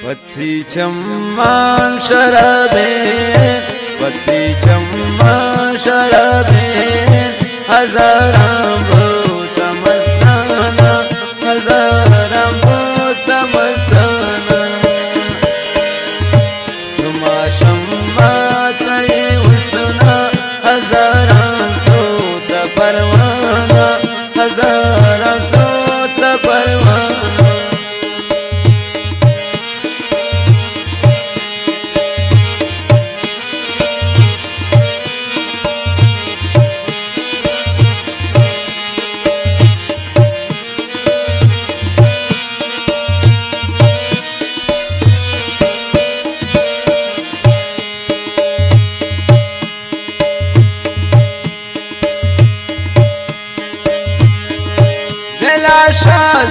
पति चम्मान शरबे पति चम्मान शरबे हजारां भूतमस्ताना हजारां भूतमस्ताना तुमा शम्मा तई उसना हजारां सोत परवाना हजारां सोत परवाना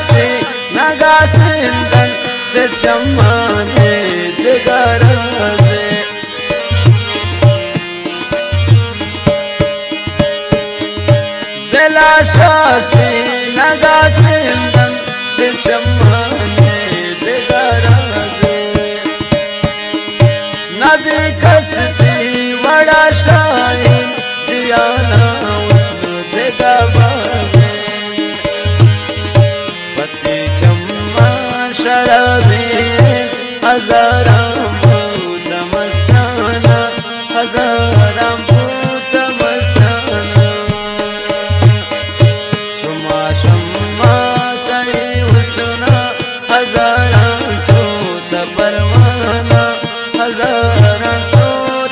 से नगा सिंदन ते चम्माने ते गरजे दिलाशा से नगा सिंदन ते चम्माने ते गरजे नबी कसती बड़ा शाहीन जियाना उसनु ते गबावे शरबे हजारां भूतमस्ताना हजारां भूतमस्ताना शुमा शम्मा तई उसना हजारां सोत परवाना हजारां सोत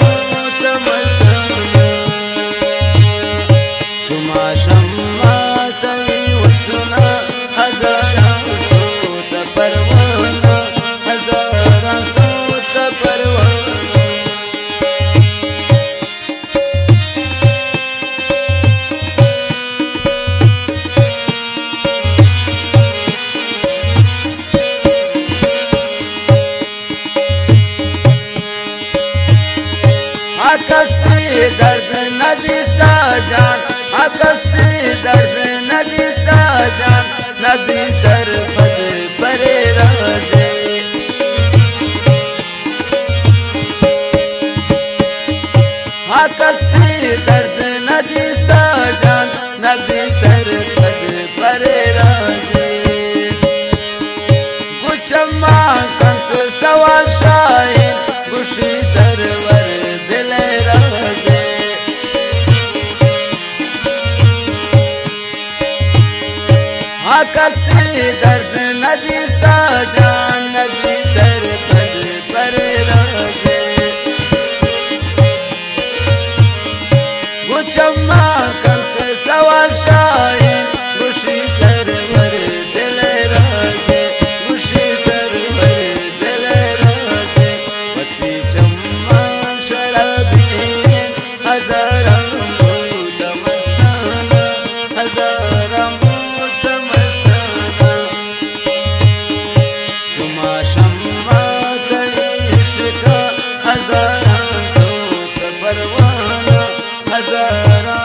मोत मस्ताना जुमा शम्मा तई हुस्ना हजारा सोत परवाना हजारा सोत परवाना आकाश से दर्द नदी सा जान आकाश से दर्द नदी सा जान नबी सरफद परे राजे आकाश से दर्द नदी सा जान नबी सरफद परे राजे गुचम्मा कंत सवाल शाहीन खुशी सरवर आकाश से दर्द नदी सा जान नबी सरफद परे राजे गुचम्मा कंक सवाल शाहीन खुशी सरवर दिल राजे खुशी सरवर दिल राजे पति चम्मा शराबीन हजारा मोत मस्ताना हजारा शम्मा इश्क हजारा सोत परवाना हजारा